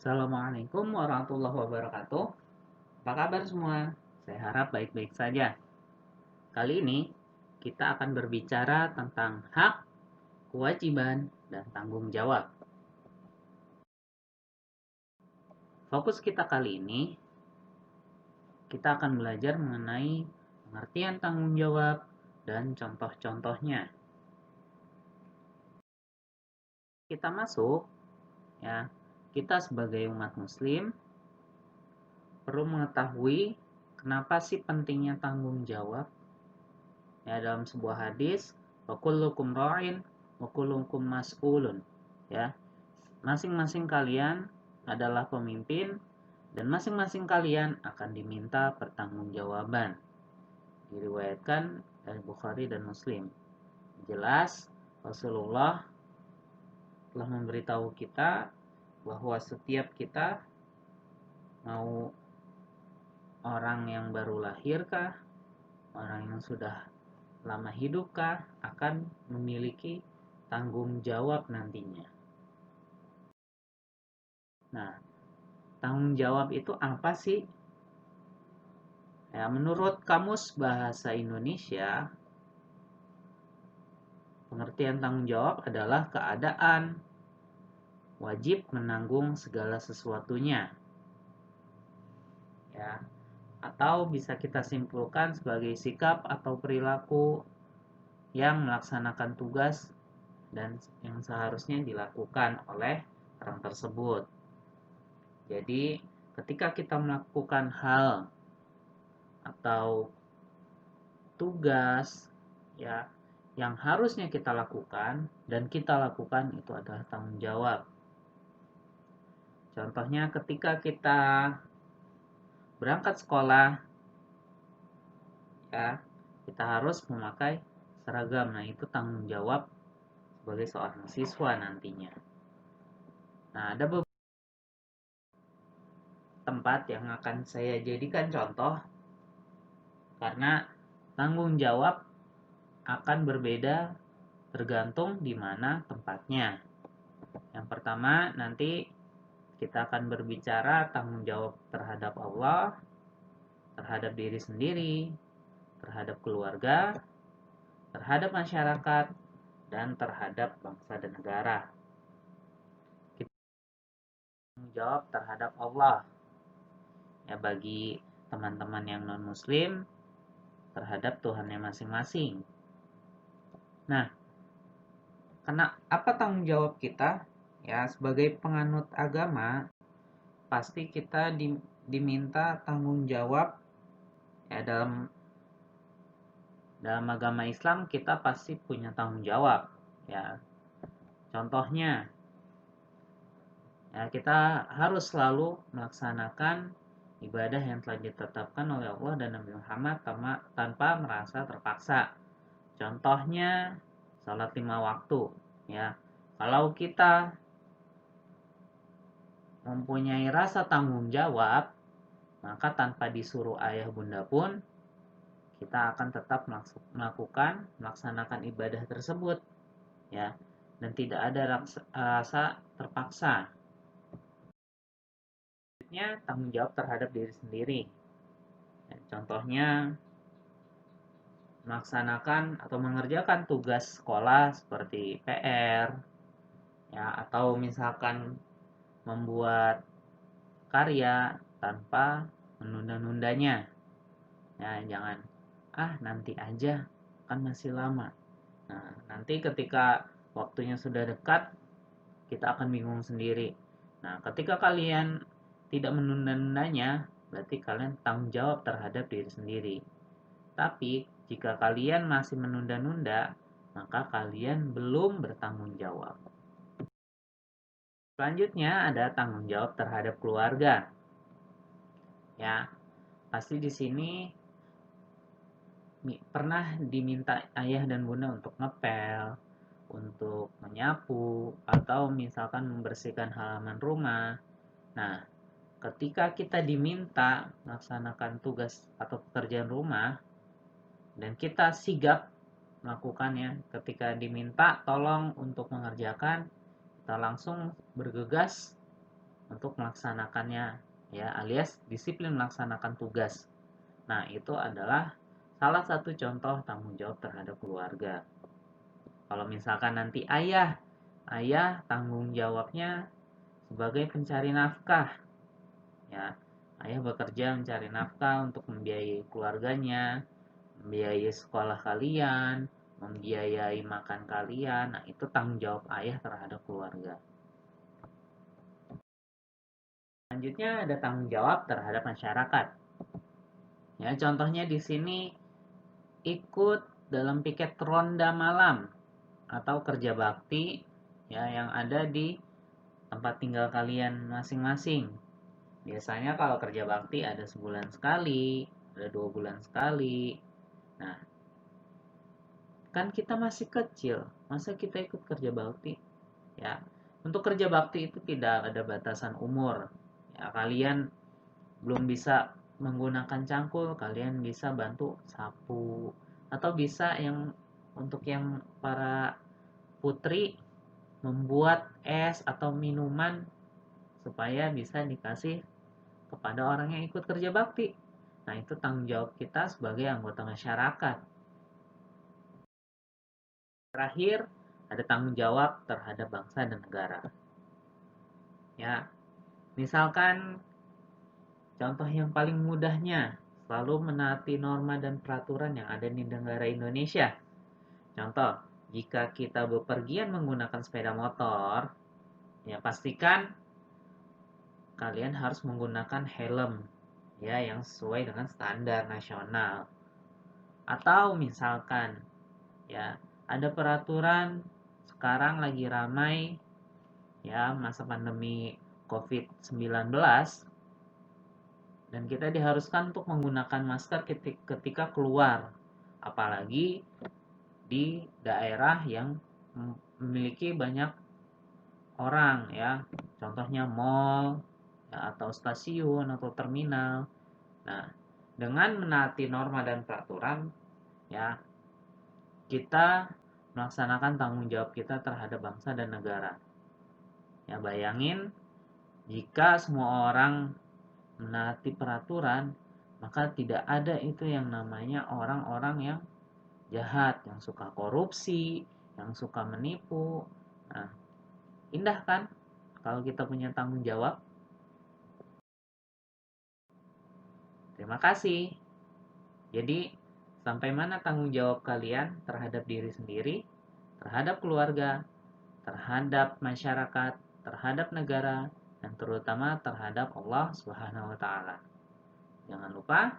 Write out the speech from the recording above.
Assalamualaikum warahmatullahi wabarakatuh. Apa kabar semua? Saya harap baik-baik saja. Kali ini kita akan berbicara tentang hak, kewajiban, dan tanggung jawab. Fokus kita kali ini, kita akan belajar mengenai pengertian tanggung jawab dan contoh-contohnya. Kita masuk, ya, kita sebagai umat muslim perlu mengetahui kenapa sih pentingnya tanggung jawab. Ya, dalam sebuah hadis, wa kullukum ra'in wa kullukum mas'ulun. Ya, masing-masing kalian adalah pemimpin dan masing-masing kalian akan diminta pertanggungjawaban. Diriwayatkan dari Bukhari dan Muslim. Jelas Rasulullah telah memberitahu kita bahwa setiap kita, mau orang yang baru lahirkah, orang yang sudah lama hidupkah, akan memiliki tanggung jawab nantinya. Nah, tanggung jawab itu apa sih? Ya, menurut Kamus Bahasa Indonesia, pengertian tanggung jawab adalah keadaan wajib menanggung segala sesuatunya. Ya, atau bisa kita simpulkan sebagai sikap atau perilaku yang melaksanakan tugas dan yang seharusnya dilakukan oleh orang tersebut. Jadi, ketika kita melakukan hal atau tugas, ya, yang harusnya kita lakukan dan kita lakukan, itu adalah tanggung jawab. Contohnya ketika kita berangkat sekolah, ya, kita harus memakai seragam. Nah, itu tanggung jawab sebagai seorang siswa nantinya. Nah, ada beberapa tempat yang akan saya jadikan contoh karena tanggung jawab akan berbeda tergantung di mana tempatnya. Yang pertama, nanti kita akan berbicara tanggung jawab terhadap Allah, terhadap diri sendiri, terhadap keluarga, terhadap masyarakat, dan terhadap bangsa dan negara. Kita tanggung jawab terhadap Allah. Ya, bagi teman-teman yang non-muslim, terhadap Tuhannya masing-masing. Nah, karena apa tanggung jawab kita? Ya, sebagai penganut agama, pasti kita diminta tanggung jawab. Ya, dalam agama Islam kita pasti punya tanggung jawab. Ya, contohnya, ya, kita harus selalu melaksanakan ibadah yang telah ditetapkan oleh Allah dan Nabi Muhammad tanpa merasa terpaksa. Contohnya, salat 5 waktu. Ya, kalau kita mempunyai rasa tanggung jawab, maka tanpa disuruh ayah bunda pun kita akan tetap melaksanakan ibadah tersebut, ya, dan tidak ada rasa terpaksa. Selanjutnya, tanggung jawab terhadap diri sendiri. Ya, contohnya melaksanakan atau mengerjakan tugas sekolah seperti PR, ya, atau misalkan membuat karya tanpa menunda-nundanya. Ya, jangan nanti aja, kan masih lama. Nah, nanti ketika waktunya sudah dekat, kita akan bingung sendiri. Nah, ketika kalian tidak menunda-nundanya, berarti kalian tanggung jawab terhadap diri sendiri. Tapi jika kalian masih menunda-nunda, maka kalian belum bertanggung jawab. Selanjutnya ada tanggung jawab terhadap keluarga. Ya, pasti di sini pernah diminta ayah dan bunda untuk ngepel, untuk menyapu, atau misalkan membersihkan halaman rumah. Nah, ketika kita diminta melaksanakan tugas atau pekerjaan rumah dan kita sigap melakukannya, ketika diminta tolong untuk mengerjakan, kita langsung bergegas untuk melaksanakannya, ya, alias disiplin melaksanakan tugas. Nah, itu adalah salah satu contoh tanggung jawab terhadap keluarga. Kalau misalkan nanti ayah tanggung jawabnya sebagai pencari nafkah, ya, ayah bekerja mencari nafkah untuk membiayai keluarganya, membiayai sekolah kalian, membiayai makan kalian. Nah, itu tanggung jawab ayah terhadap keluarga. Selanjutnya ada tanggung jawab terhadap masyarakat. Ya, contohnya di sini ikut dalam piket ronda malam atau kerja bakti, ya, yang ada di tempat tinggal kalian masing-masing. Biasanya kalau kerja bakti ada sebulan sekali, ada 2 bulan sekali. Nah, kan kita masih kecil, masa kita ikut kerja bakti? Ya, untuk kerja bakti itu tidak ada batasan umur. Ya, kalian belum bisa menggunakan cangkul, kalian bisa bantu sapu, atau bisa untuk yang para putri membuat es atau minuman supaya bisa dikasih kepada orang yang ikut kerja bakti. Nah, itu tanggung jawab kita sebagai anggota masyarakat. Terakhir, ada tanggung jawab terhadap bangsa dan negara. Ya, misalkan contoh yang paling mudahnya, selalu menaati norma dan peraturan yang ada di negara Indonesia. Contoh, jika kita bepergian menggunakan sepeda motor, ya pastikan kalian harus menggunakan helm, ya, yang sesuai dengan standar nasional. Atau misalkan, ya, ada peraturan sekarang lagi ramai, ya, masa pandemi COVID-19, dan kita diharuskan untuk menggunakan masker ketika keluar, apalagi di daerah yang memiliki banyak orang, ya, contohnya mall, ya, atau stasiun atau terminal. Nah, dengan menaati norma dan peraturan, ya, kita melaksanakan tanggung jawab kita terhadap bangsa dan negara. Ya, bayangin jika semua orang menaati peraturan, maka tidak ada itu yang namanya orang-orang yang jahat, yang suka korupsi, yang suka menipu. Nah, indah kan kalau kita punya tanggung jawab? Terima kasih. Jadi, sampai mana tanggung jawab kalian terhadap diri sendiri, terhadap keluarga, terhadap masyarakat, terhadap negara, dan terutama terhadap Allah Subhanahu wa taala. Jangan lupa